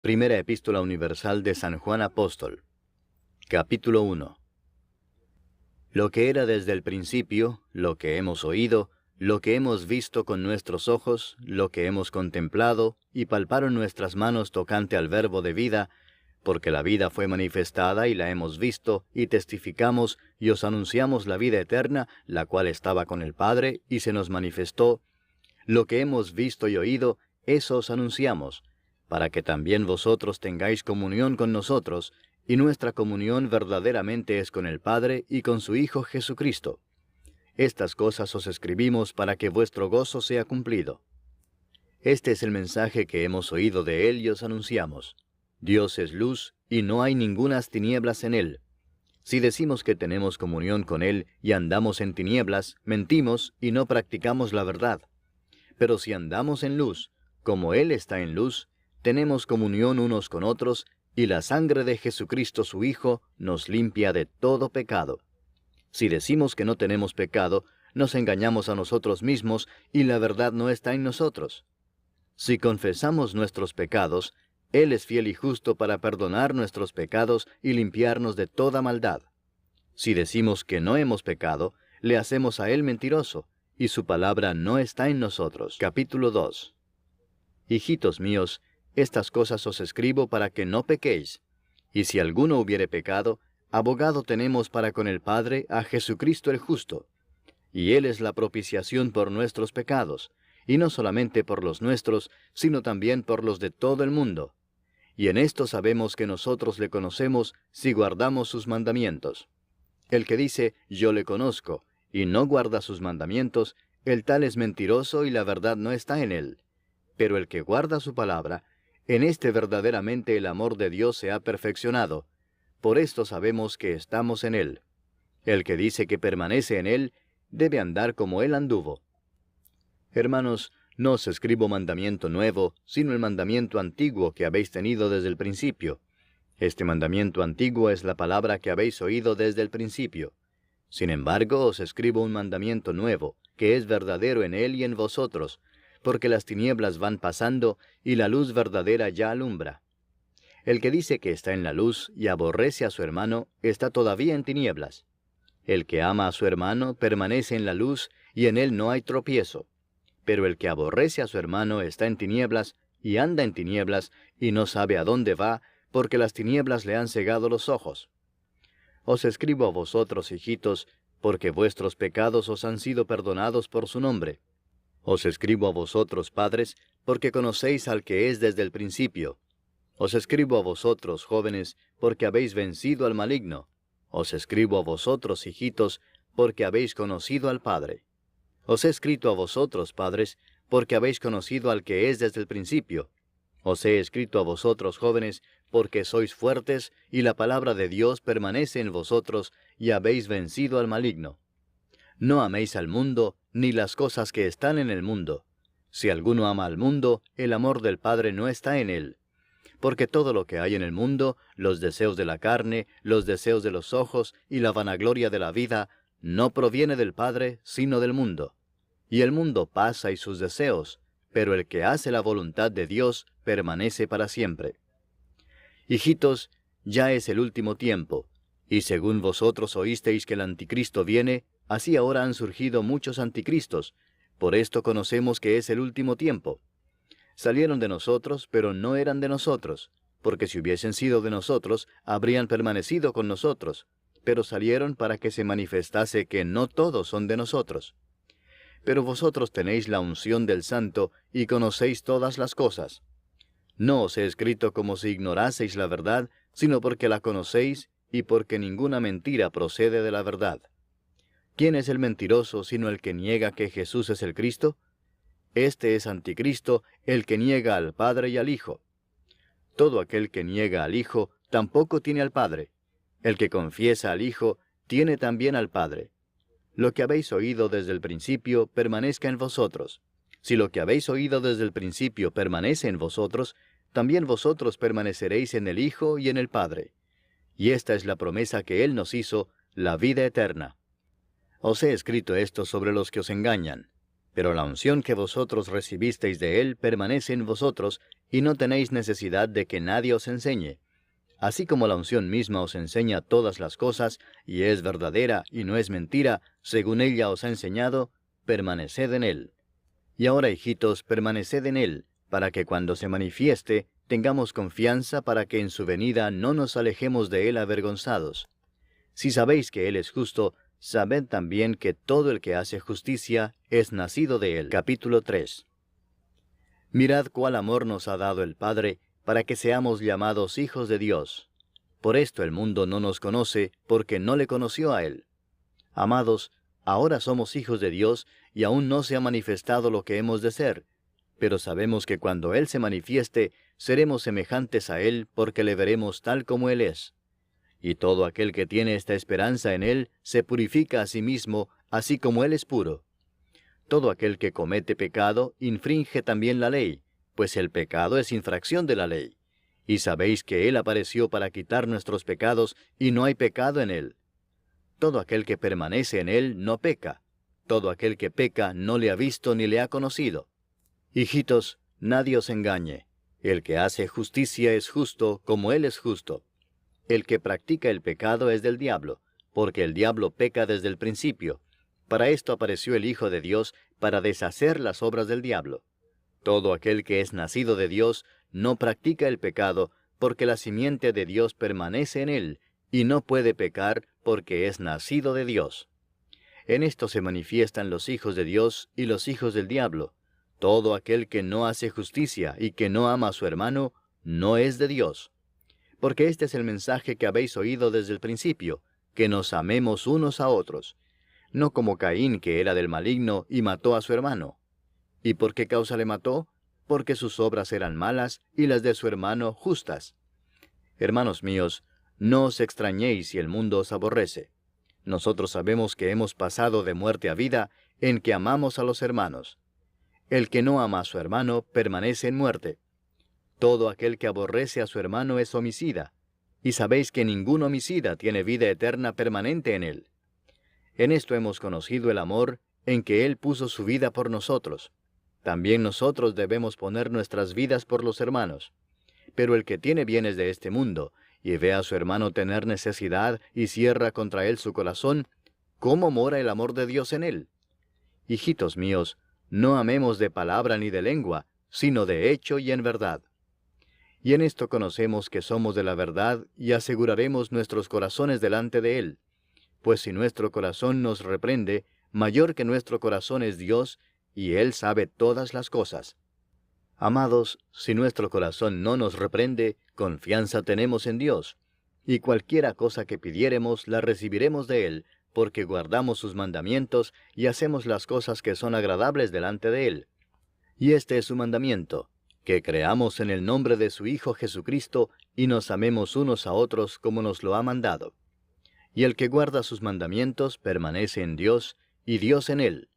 Primera Epístola Universal de San Juan Apóstol. Capítulo 1. Lo que era desde el principio, lo que hemos oído, lo que hemos visto con nuestros ojos, lo que hemos contemplado, y palparon nuestras manos tocante al Verbo de vida, porque la vida fue manifestada y la hemos visto, y testificamos, y os anunciamos la vida eterna, la cual estaba con el Padre, y se nos manifestó. Lo que hemos visto y oído, eso os anunciamos, para que también vosotros tengáis comunión con nosotros, y nuestra comunión verdaderamente es con el Padre y con su Hijo Jesucristo. Estas cosas os escribimos para que vuestro gozo sea cumplido. Este es el mensaje que hemos oído de Él y os anunciamos. Dios es luz, y no hay ningunas tinieblas en Él. Si decimos que tenemos comunión con Él y andamos en tinieblas, mentimos y no practicamos la verdad. Pero si andamos en luz, como Él está en luz, tenemos comunión unos con otros, y la sangre de Jesucristo su Hijo nos limpia de todo pecado. Si decimos que no tenemos pecado, nos engañamos a nosotros mismos, y la verdad no está en nosotros. Si confesamos nuestros pecados, Él es fiel y justo para perdonar nuestros pecados y limpiarnos de toda maldad. Si decimos que no hemos pecado, le hacemos a Él mentiroso, y su palabra no está en nosotros. Capítulo 2. Hijitos míos, estas cosas os escribo para que no pequéis. Y si alguno hubiere pecado, abogado tenemos para con el Padre a Jesucristo el justo. Y Él es la propiciación por nuestros pecados, y no solamente por los nuestros, sino también por los de todo el mundo. Y en esto sabemos que nosotros le conocemos si guardamos sus mandamientos. El que dice, yo le conozco, y no guarda sus mandamientos, el tal es mentiroso y la verdad no está en él. Pero el que guarda su palabra, en este verdaderamente el amor de Dios se ha perfeccionado. Por esto sabemos que estamos en Él. El que dice que permanece en Él, debe andar como Él anduvo. Hermanos, no os escribo mandamiento nuevo, sino el mandamiento antiguo que habéis tenido desde el principio. Este mandamiento antiguo es la palabra que habéis oído desde el principio. Sin embargo, os escribo un mandamiento nuevo, que es verdadero en Él y en vosotros, porque las tinieblas van pasando, y la luz verdadera ya alumbra. El que dice que está en la luz y aborrece a su hermano, está todavía en tinieblas. El que ama a su hermano permanece en la luz, y en él no hay tropiezo. Pero el que aborrece a su hermano está en tinieblas, y anda en tinieblas, y no sabe a dónde va, porque las tinieblas le han cegado los ojos. Os escribo a vosotros, hijitos, porque vuestros pecados os han sido perdonados por su nombre. Os escribo a vosotros, padres, porque conocéis al que es desde el principio. Os escribo a vosotros, jóvenes, porque habéis vencido al maligno. Os escribo a vosotros, hijitos, porque habéis conocido al Padre. Os he escrito a vosotros, padres, porque habéis conocido al que es desde el principio. Os he escrito a vosotros, jóvenes, porque sois fuertes, y la palabra de Dios permanece en vosotros, y habéis vencido al maligno. No améis al mundo, ni las cosas que están en el mundo. Si alguno ama al mundo, el amor del Padre no está en él. Porque todo lo que hay en el mundo, los deseos de la carne, los deseos de los ojos y la vanagloria de la vida, no proviene del Padre, sino del mundo. Y el mundo pasa y sus deseos, pero el que hace la voluntad de Dios permanece para siempre. Hijitos, ya es el último tiempo, y según vosotros oísteis que el anticristo viene, así ahora han surgido muchos anticristos. Por esto conocemos que es el último tiempo. Salieron de nosotros, pero no eran de nosotros, porque si hubiesen sido de nosotros, habrían permanecido con nosotros, pero salieron para que se manifestase que no todos son de nosotros. Pero vosotros tenéis la unción del Santo y conocéis todas las cosas. No os he escrito como si ignoraseis la verdad, sino porque la conocéis y porque ninguna mentira procede de la verdad. ¿Quién es el mentiroso sino el que niega que Jesús es el Cristo? Este es anticristo, el que niega al Padre y al Hijo. Todo aquel que niega al Hijo tampoco tiene al Padre. El que confiesa al Hijo tiene también al Padre. Lo que habéis oído desde el principio permanezca en vosotros. Si lo que habéis oído desde el principio permanece en vosotros, también vosotros permaneceréis en el Hijo y en el Padre. Y esta es la promesa que Él nos hizo, la vida eterna. Os he escrito esto sobre los que os engañan. Pero la unción que vosotros recibisteis de Él permanece en vosotros, y no tenéis necesidad de que nadie os enseñe. Así como la unción misma os enseña todas las cosas, y es verdadera y no es mentira, según ella os ha enseñado, permaneced en Él. Y ahora, hijitos, permaneced en Él, para que cuando se manifieste, tengamos confianza para que en su venida no nos alejemos de Él avergonzados. Si sabéis que Él es justo, sabed también que todo el que hace justicia es nacido de Él. Capítulo 3. Mirad cuál amor nos ha dado el Padre, para que seamos llamados hijos de Dios. Por esto el mundo no nos conoce, porque no le conoció a Él. Amados, ahora somos hijos de Dios, y aún no se ha manifestado lo que hemos de ser. Pero sabemos que cuando Él se manifieste, seremos semejantes a Él, porque le veremos tal como Él es. Y todo aquel que tiene esta esperanza en Él, se purifica a sí mismo, así como Él es puro. Todo aquel que comete pecado, infringe también la ley, pues el pecado es infracción de la ley. Y sabéis que Él apareció para quitar nuestros pecados, y no hay pecado en Él. Todo aquel que permanece en Él no peca. Todo aquel que peca no le ha visto ni le ha conocido. Hijitos, nadie os engañe. El que hace justicia es justo, como Él es justo. El que practica el pecado es del diablo, porque el diablo peca desde el principio. Para esto apareció el Hijo de Dios, para deshacer las obras del diablo. Todo aquel que es nacido de Dios no practica el pecado, porque la simiente de Dios permanece en él, y no puede pecar porque es nacido de Dios. En esto se manifiestan los hijos de Dios y los hijos del diablo. Todo aquel que no hace justicia y que no ama a su hermano, no es de Dios. Porque este es el mensaje que habéis oído desde el principio, que nos amemos unos a otros. No como Caín, que era del maligno, y mató a su hermano. ¿Y por qué causa le mató? Porque sus obras eran malas, y las de su hermano justas. Hermanos míos, no os extrañéis si el mundo os aborrece. Nosotros sabemos que hemos pasado de muerte a vida, en que amamos a los hermanos. El que no ama a su hermano permanece en muerte. Todo aquel que aborrece a su hermano es homicida, y sabéis que ningún homicida tiene vida eterna permanente en él. En esto hemos conocido el amor, en que Él puso su vida por nosotros. También nosotros debemos poner nuestras vidas por los hermanos. Pero el que tiene bienes de este mundo, y ve a su hermano tener necesidad, y cierra contra él su corazón, ¿cómo mora el amor de Dios en él? Hijitos míos, no amemos de palabra ni de lengua, sino de hecho y en verdad. Y en esto conocemos que somos de la verdad, y aseguraremos nuestros corazones delante de Él. Pues si nuestro corazón nos reprende, mayor que nuestro corazón es Dios, y Él sabe todas las cosas. Amados, si nuestro corazón no nos reprende, confianza tenemos en Dios, y cualquiera cosa que pidiéremos la recibiremos de Él, porque guardamos sus mandamientos y hacemos las cosas que son agradables delante de Él. Y este es su mandamiento, que creamos en el nombre de su Hijo Jesucristo, y nos amemos unos a otros como nos lo ha mandado. Y el que guarda sus mandamientos permanece en Dios, y Dios en él.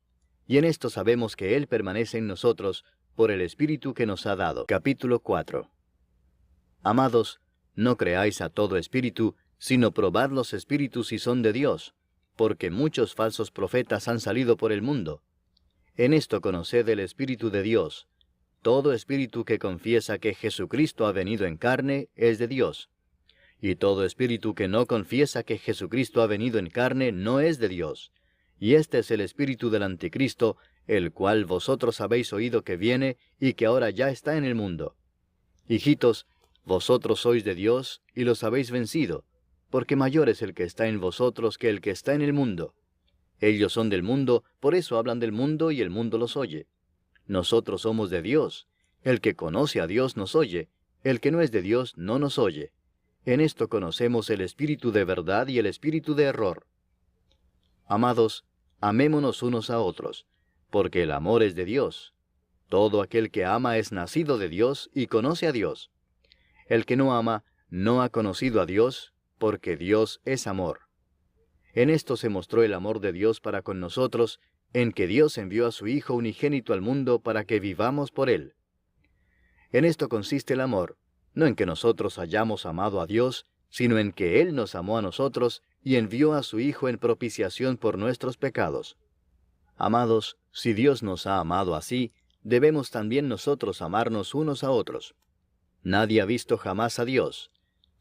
Y en esto sabemos que Él permanece en nosotros, por el Espíritu que nos ha dado. Capítulo 4. Amados, no creáis a todo espíritu, sino probad los espíritus si son de Dios, porque muchos falsos profetas han salido por el mundo. En esto conoced el Espíritu de Dios. Todo espíritu que confiesa que Jesucristo ha venido en carne es de Dios. Y todo espíritu que no confiesa que Jesucristo ha venido en carne no es de Dios. Y este es el espíritu del anticristo, el cual vosotros habéis oído que viene y que ahora ya está en el mundo. Hijitos, vosotros sois de Dios y los habéis vencido, porque mayor es el que está en vosotros que el que está en el mundo. Ellos son del mundo, por eso hablan del mundo y el mundo los oye. Nosotros somos de Dios. El que conoce a Dios nos oye, el que no es de Dios no nos oye. En esto conocemos el espíritu de verdad y el espíritu de error. Amados, amémonos unos a otros, porque el amor es de Dios. Todo aquel que ama es nacido de Dios y conoce a Dios. El que no ama no ha conocido a Dios, porque Dios es amor. En esto se mostró el amor de Dios para con nosotros, en que Dios envió a su Hijo unigénito al mundo para que vivamos por Él. En esto consiste el amor, no en que nosotros hayamos amado a Dios, sino en que Él nos amó a nosotros y envió a su Hijo en propiciación por nuestros pecados. Amados, si Dios nos ha amado así, debemos también nosotros amarnos unos a otros. Nadie ha visto jamás a Dios.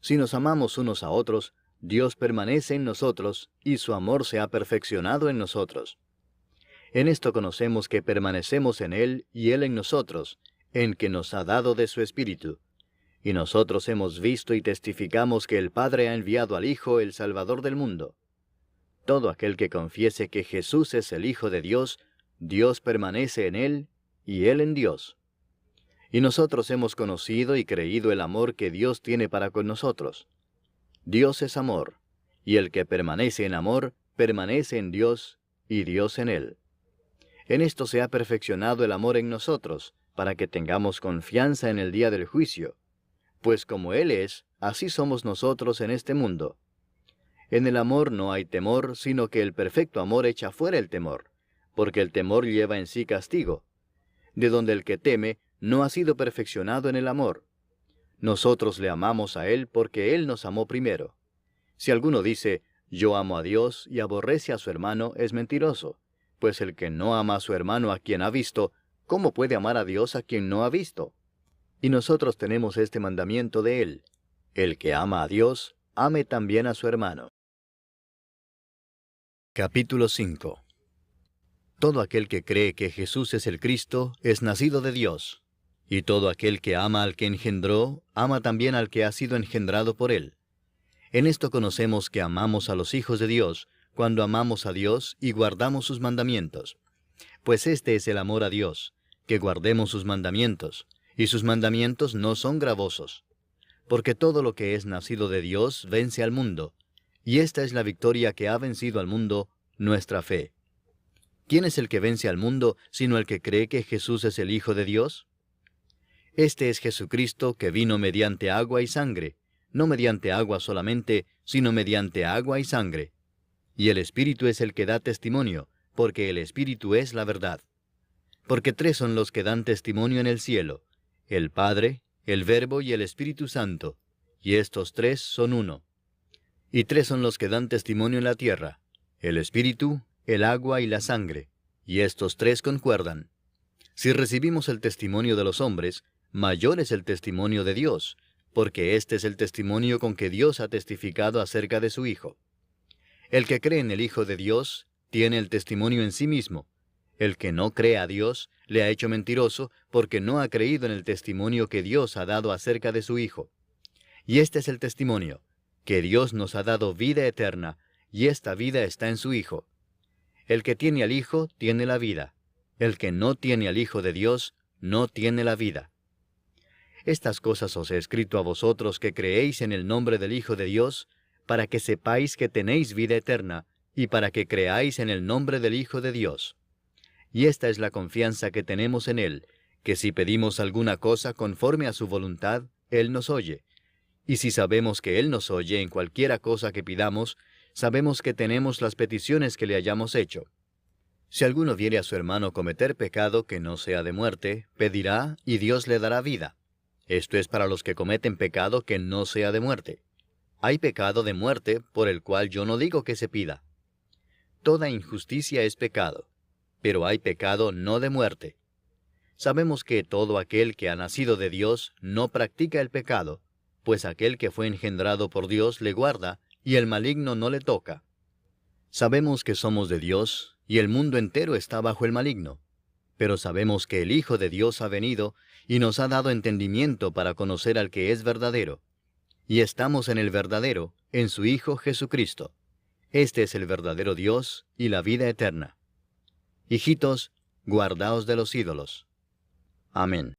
Si nos amamos unos a otros, Dios permanece en nosotros, y su amor se ha perfeccionado en nosotros. En esto conocemos que permanecemos en Él y Él en nosotros, en que nos ha dado de su Espíritu. Y nosotros hemos visto y testificamos que el Padre ha enviado al Hijo, el Salvador del mundo. Todo aquel que confiese que Jesús es el Hijo de Dios, Dios permanece en Él, y Él en Dios. Y nosotros hemos conocido y creído el amor que Dios tiene para con nosotros. Dios es amor, y el que permanece en amor, permanece en Dios, y Dios en él. En esto se ha perfeccionado el amor en nosotros, para que tengamos confianza en el día del juicio. Pues como Él es, así somos nosotros en este mundo. En el amor no hay temor, sino que el perfecto amor echa fuera el temor, porque el temor lleva en sí castigo, de donde el que teme no ha sido perfeccionado en el amor. Nosotros le amamos a Él porque Él nos amó primero. Si alguno dice, yo amo a Dios y aborrece a su hermano, es mentiroso, pues el que no ama a su hermano a quien ha visto, ¿cómo puede amar a Dios a quien no ha visto? Y nosotros tenemos este mandamiento de Él: el que ama a Dios, ame también a su hermano. Capítulo 5. Todo aquel que cree que Jesús es el Cristo es nacido de Dios, y todo aquel que ama al que engendró, ama también al que ha sido engendrado por Él. En esto conocemos que amamos a los hijos de Dios, cuando amamos a Dios y guardamos sus mandamientos. Pues este es el amor a Dios, que guardemos sus mandamientos, y sus mandamientos no son gravosos. Porque todo lo que es nacido de Dios vence al mundo, y esta es la victoria que ha vencido al mundo, nuestra fe. ¿Quién es el que vence al mundo, sino el que cree que Jesús es el Hijo de Dios? Este es Jesucristo, que vino mediante agua y sangre, no mediante agua solamente, sino mediante agua y sangre. Y el Espíritu es el que da testimonio, porque el Espíritu es la verdad. Porque tres son los que dan testimonio en el cielo: el Padre, el Verbo y el Espíritu Santo, y estos tres son uno. Y tres son los que dan testimonio en la tierra: el Espíritu, el agua y la sangre, y estos tres concuerdan. Si recibimos el testimonio de los hombres, mayor es el testimonio de Dios, porque este es el testimonio con que Dios ha testificado acerca de su Hijo. El que cree en el Hijo de Dios tiene el testimonio en sí mismo. El que no cree a Dios le ha hecho mentiroso, porque no ha creído en el testimonio que Dios ha dado acerca de su Hijo. Y este es el testimonio, que Dios nos ha dado vida eterna, y esta vida está en su Hijo. El que tiene al Hijo tiene la vida. El que no tiene al Hijo de Dios no tiene la vida. Estas cosas os he escrito a vosotros que creéis en el nombre del Hijo de Dios, para que sepáis que tenéis vida eterna, y para que creáis en el nombre del Hijo de Dios. Y esta es la confianza que tenemos en Él, que si pedimos alguna cosa conforme a su voluntad, Él nos oye. Y si sabemos que Él nos oye en cualquiera cosa que pidamos, sabemos que tenemos las peticiones que le hayamos hecho. Si alguno viere a su hermano cometer pecado que no sea de muerte, pedirá, y Dios le dará vida. Esto es para los que cometen pecado que no sea de muerte. Hay pecado de muerte, por el cual yo no digo que se pida. Toda injusticia es pecado, pero hay pecado no de muerte. Sabemos que todo aquel que ha nacido de Dios no practica el pecado, pues aquel que fue engendrado por Dios le guarda, y el maligno no le toca. Sabemos que somos de Dios, y el mundo entero está bajo el maligno. Pero sabemos que el Hijo de Dios ha venido, y nos ha dado entendimiento para conocer al que es verdadero. Y estamos en el verdadero, en su Hijo Jesucristo. Este es el verdadero Dios y la vida eterna. Hijitos, guardaos de los ídolos. Amén.